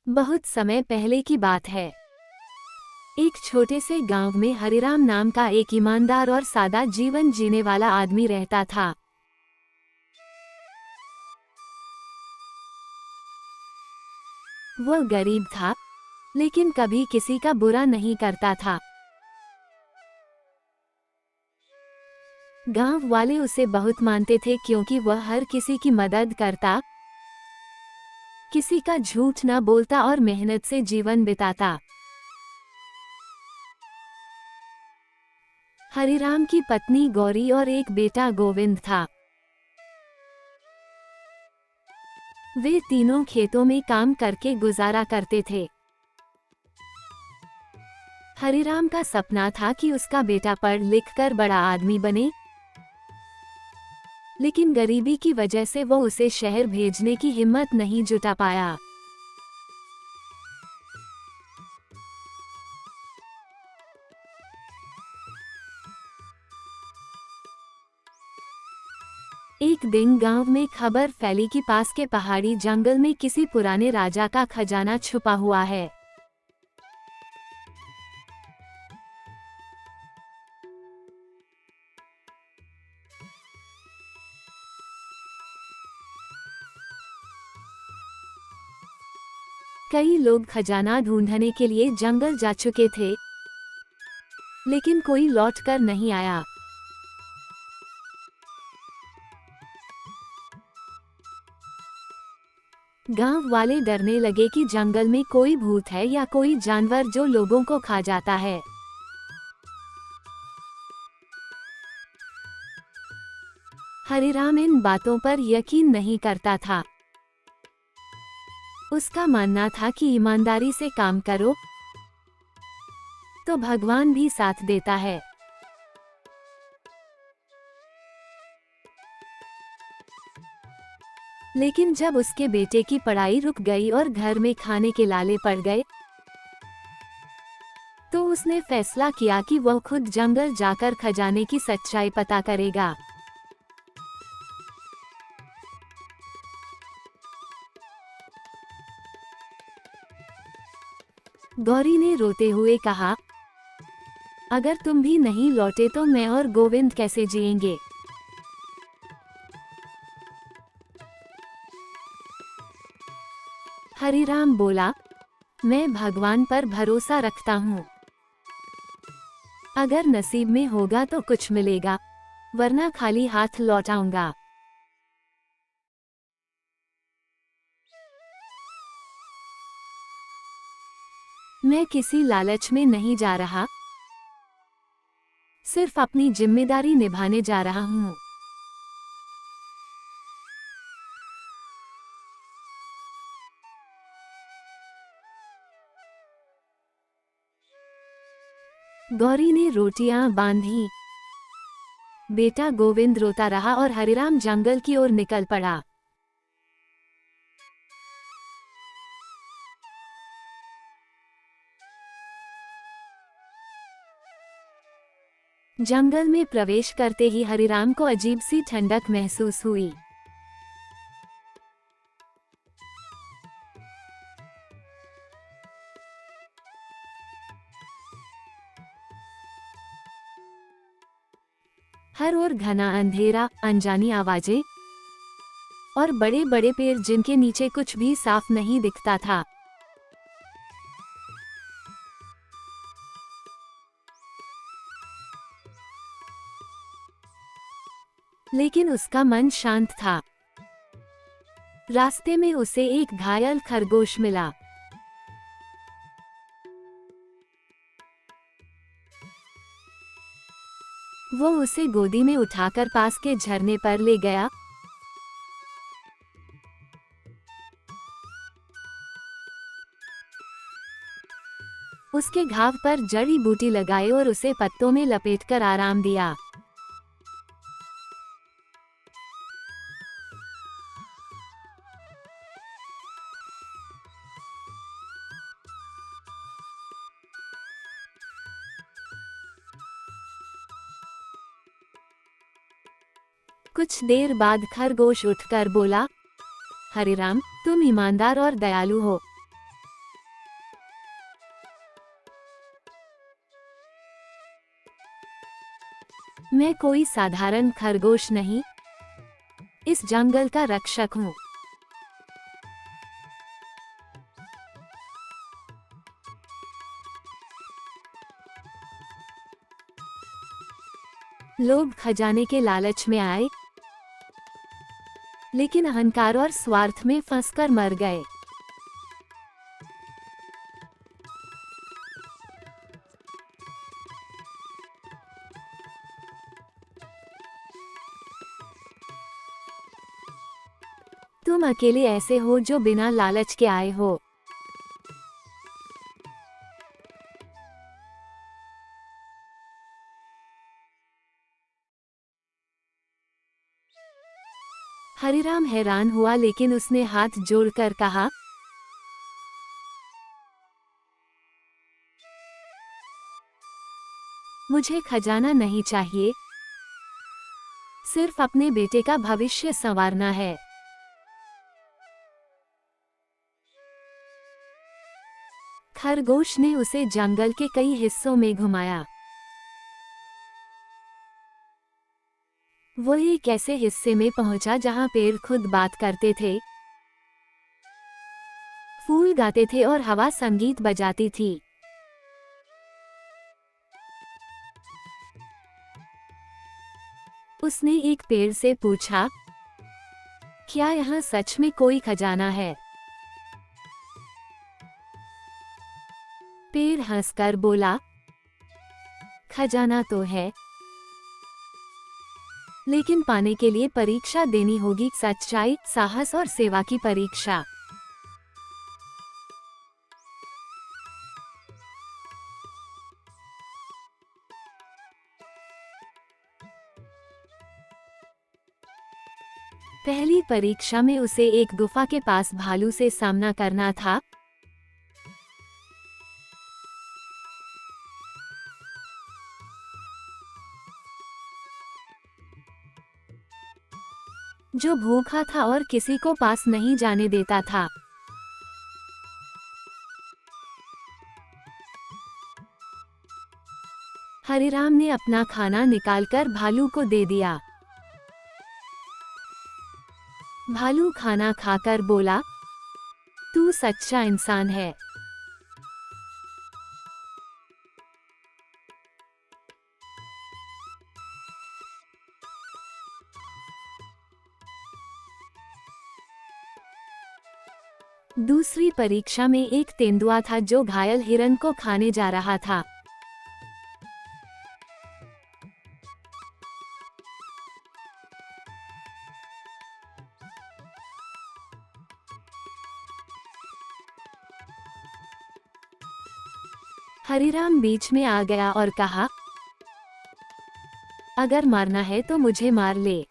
बहुत समय पहले की बात है। एक छोटे से गांव में हरिराम नाम का एक ईमानदार और सादा जीवन जीने वाला आदमी रहता था। वह गरीब था, लेकिन कभी किसी का बुरा नहीं करता था। गांव वाले उसे बहुत मानते थे क्योंकि वह हर किसी की मदद करता, किसी का झूठ न बोलता और मेहनत से जीवन बिताता। हरिराम की पत्नी गौरी और एक बेटा गोविंद था। वे तीनों खेतों में काम करके गुजारा करते थे। हरिराम का सपना था कि उसका बेटा पढ़ लिख कर बड़ा आदमी बने, लेकिन गरीबी की वजह से वो उसे शहर भेजने की हिम्मत नहीं जुटा पाया। एक दिन गांव में खबर फैली कि पास के पहाड़ी जंगल में किसी पुराने राजा का खजाना छुपा हुआ है। कई लोग खजाना ढूंढने के लिए जंगल जा चुके थे, लेकिन कोई लौट कर नहीं आया। गांव वाले डरने लगे कि जंगल में कोई भूत है या कोई जानवर जो लोगों को खा जाता है। हरिराम इन बातों पर यकीन नहीं करता था। उसका मानना था कि ईमानदारी से काम करो तो भगवान भी साथ देता है। लेकिन जब उसके बेटे की पढ़ाई रुक गई और घर में खाने के लाले पड़ गए, तो उसने फैसला किया कि वह खुद जंगल जाकर खजाने की सच्चाई पता करेगा। गौरी ने रोते हुए कहा, अगर तुम भी नहीं लौटे तो मैं और गोविंद कैसे जिएंगे? हरिराम बोला, मैं भगवान पर भरोसा रखता हूँ। अगर नसीब में होगा तो कुछ मिलेगा, वरना खाली हाथ लौट आऊंगा। मैं किसी लालच में नहीं जा रहा, सिर्फ अपनी जिम्मेदारी निभाने जा रहा हूँ। गौरी ने रोटियां बांधी। बेटा गोविंद रोता रहा और हरिराम जंगल की ओर निकल पड़ा। जंगल में प्रवेश करते ही हरिराम को अजीब सी ठंडक महसूस हुई। हर ओर घना अंधेरा, अनजानी आवाजें और बड़े बड़े पेड़ जिनके नीचे कुछ भी साफ नहीं दिखता था। लेकिन उसका मन शांत था। रास्ते में उसे एक घायल खरगोश मिला। वो उसे गोदी में उठाकर पास के झरने पर ले गया। उसके घाव पर जड़ी बूटी लगाई और उसे पत्तों में लपेटकर आराम दिया। कुछ देर बाद खरगोश उठकर बोला, हरिराम, तुम ईमानदार और दयालु हो। मैं कोई साधारण खरगोश नहीं, इस जंगल का रक्षक हूँ। लोग खजाने के लालच में आए, लेकिन अहंकार और स्वार्थ में फंसकर मर गए। तुम अकेले ऐसे हो जो बिना लालच के आए हो। हरिराम हैरान हुआ, लेकिन उसने हाथ जोड़कर कहा, मुझे खजाना नहीं चाहिए, सिर्फ अपने बेटे का भविष्य संवारना है। खरगोश ने उसे जंगल के कई हिस्सों में घुमाया। वो एक ऐसे हिस्से में पहुंचा जहां पेड़ खुद बात करते थे, फूल गाते थे और हवा संगीत बजाती थी। उसने एक पेड़ से पूछा, क्या यहाँ सच में कोई खजाना है? पेड़ हंसकर बोला, खजाना तो है, लेकिन पाने के लिए परीक्षा देनी होगी, सच्चाई, साहस और सेवा की परीक्षा। पहली परीक्षा में उसे एक गुफा के पास भालू से सामना करना था। जो भूखा था और किसी को पास नहीं जाने देता था। हरिराम ने अपना खाना निकालकर भालू को दे दिया। भालू खाना खाकर बोला, तू सच्चा इंसान है। दूसरी परीक्षा में एक तेंदुआ था जो घायल हिरन को खाने जा रहा था। हरिराम बीच में आ गया और कहा, अगर मारना है तो मुझे मार ले।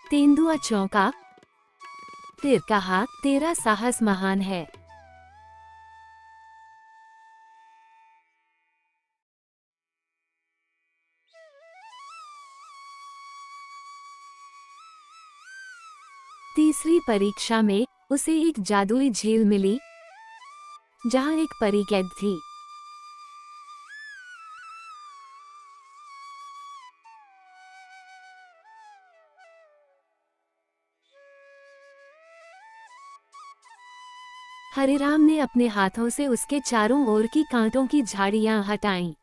तेंदुआ चौंका, फिर कहा, तेरा साहस महान है। तीसरी परीक्षा में उसे एक जादुई झील मिली, जहां एक परी कैद थी। हरिराम ने अपने हाथों से उसके चारों ओर की कांटों की झाड़ियां हटाईं।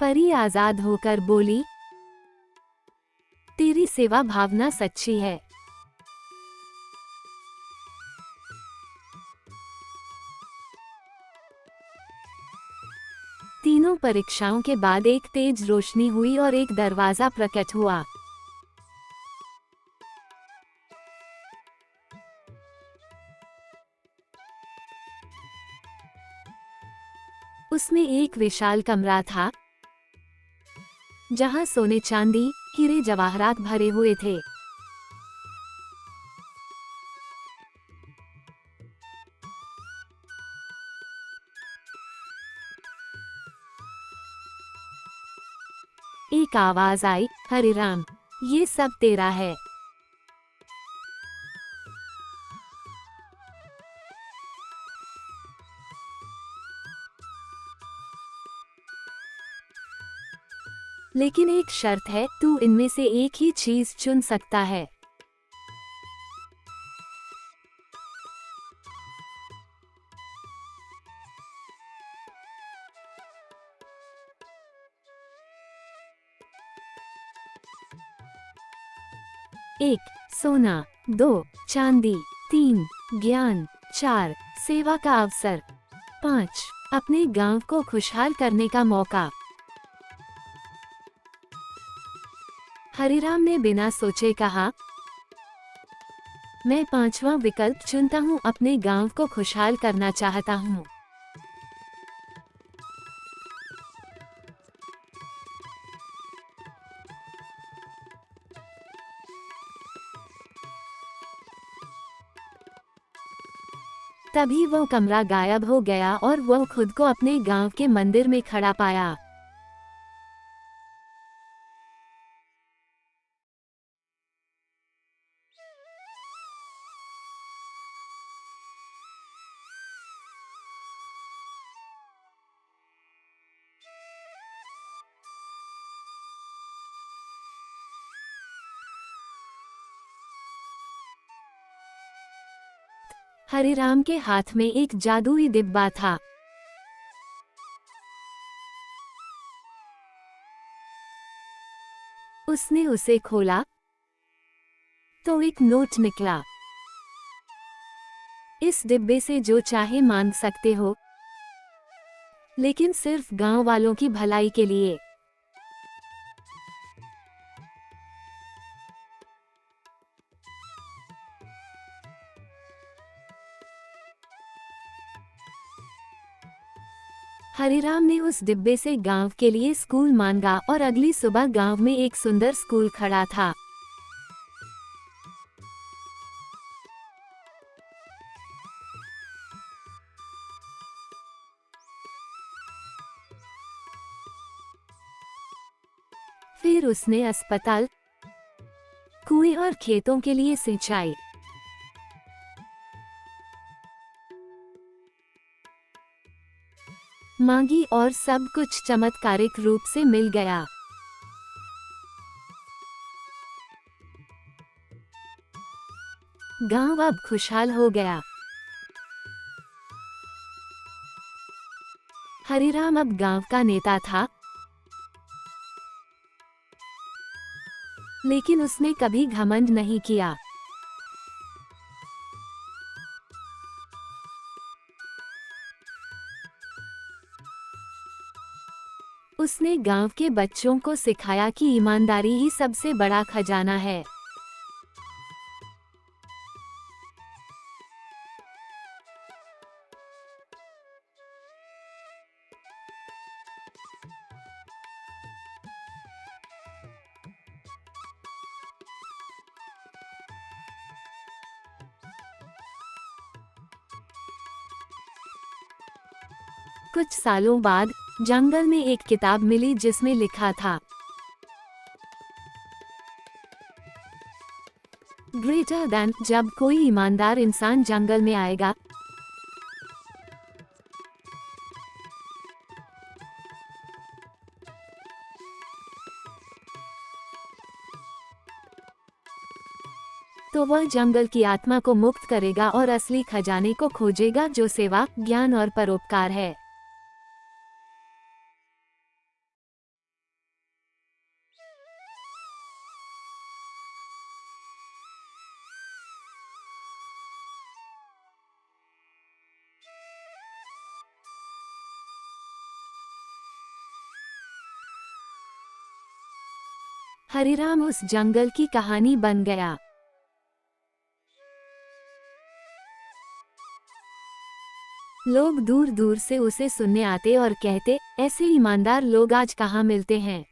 परी आजाद होकर बोली, तेरी सेवा भावना सच्ची है। तीनों परीक्षाओं के बाद एक तेज रोशनी हुई और एक दरवाजा प्रकट हुआ। उसमें एक विशाल कमरा था जहां सोने चांदी हीरे जवाहरात भरे हुए थे। एक आवाज आई, हरिराम, ये सब तेरा है। लेकिन एक शर्त है, तू इनमें से एक ही चीज चुन सकता है। एक, सोना। दो, चांदी। तीन, ज्ञान। चार, सेवा का अवसर। पाँच, अपने गांव को खुशहाल करने का मौका। हरिराम ने बिना सोचे कहा, मैं पांचवा विकल्प चुनता हूँ, अपने गांव को खुशहाल करना चाहता हूँ। तभी वो कमरा गायब हो गया और वो खुद को अपने गांव के मंदिर में खड़ा पाया। हरिराम के हाथ में एक जादुई डिब्बा था। उसने उसे खोला तो एक नोट निकला। इस डिब्बे से जो चाहे मांग सकते हो, लेकिन सिर्फ गांव वालों की भलाई के लिए। हरिराम ने उस डिब्बे से गांव के लिए स्कूल मांगा और अगली सुबह गांव में एक सुंदर स्कूल खड़ा था। फिर उसने अस्पताल, कुएं और खेतों के लिए सिंचाई मांगी और सब कुछ चमत्कारिक रूप से मिल गया। गांव अब खुशहाल हो गया। हरिराम अब गांव का नेता था, लेकिन उसने कभी घमंड नहीं किया। उसने गांव के बच्चों को सिखाया कि ईमानदारी ही सबसे बड़ा खजाना है। कुछ सालों बाद जंगल में एक किताब मिली जिसमें लिखा था, ग्रेटर देन, जब कोई ईमानदार इंसान जंगल में आएगा, तो वह जंगल की आत्मा को मुक्त करेगा और असली खजाने को खोजेगा, जो सेवा, ज्ञान और परोपकार है। हरिराम उस जंगल की कहानी बन गया। लोग दूर दूर से उसे सुनने आते और कहते, ऐसे ईमानदार लोग आज कहाँ मिलते हैं।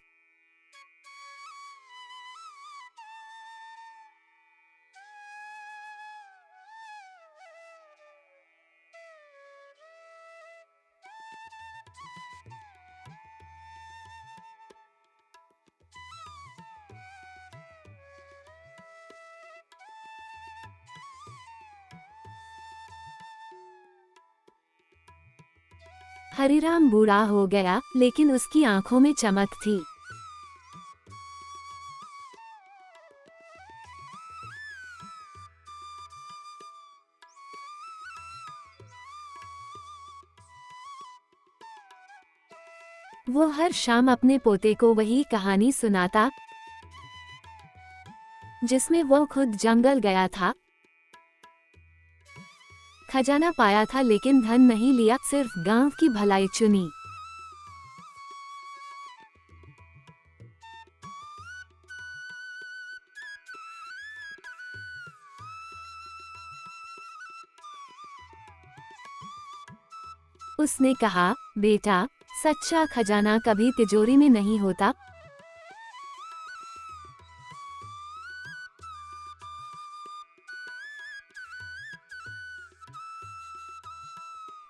हरिराम बूढ़ा हो गया, लेकिन उसकी आंखों में चमक थी। वो हर शाम अपने पोते को वही कहानी सुनाता, जिसमें वो खुद जंगल गया था, खजाना पाया था लेकिन धन नहीं लिया, सिर्फ गांव की भलाई चुनी। उसने कहा, बेटा, सच्चा खजाना कभी तिजोरी में नहीं होता,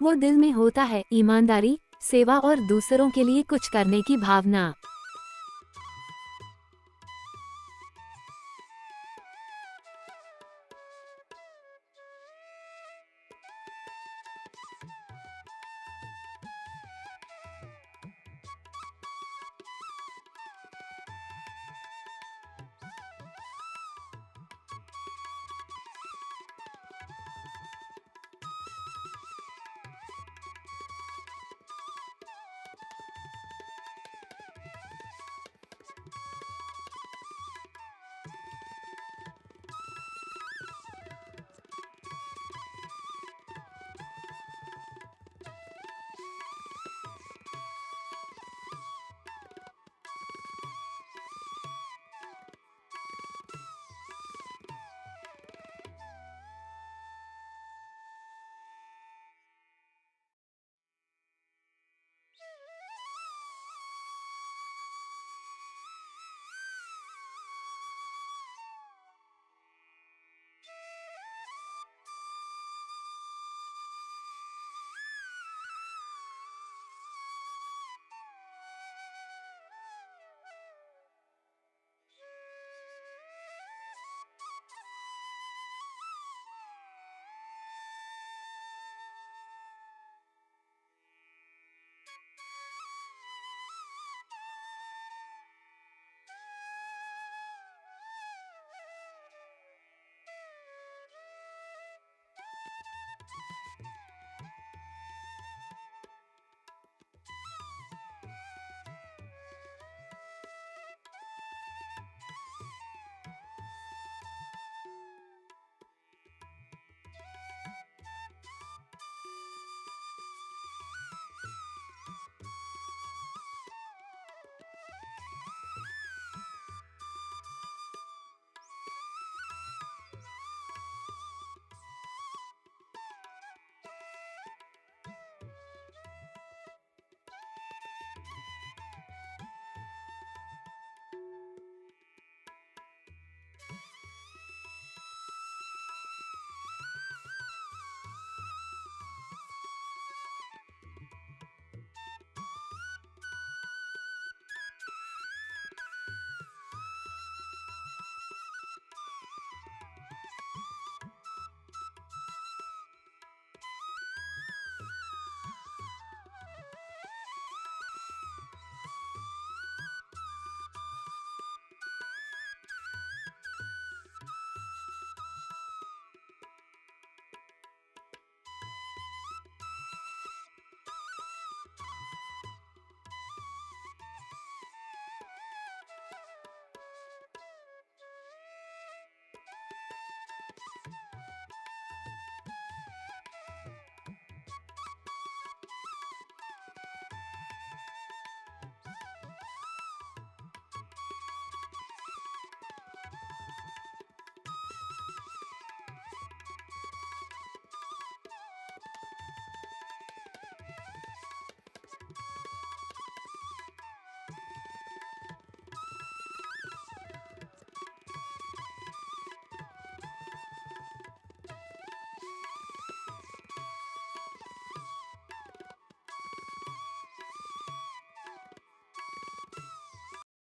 वो दिल में होता है। ईमानदारी, सेवा और दूसरों के लिए कुछ करने की भावना।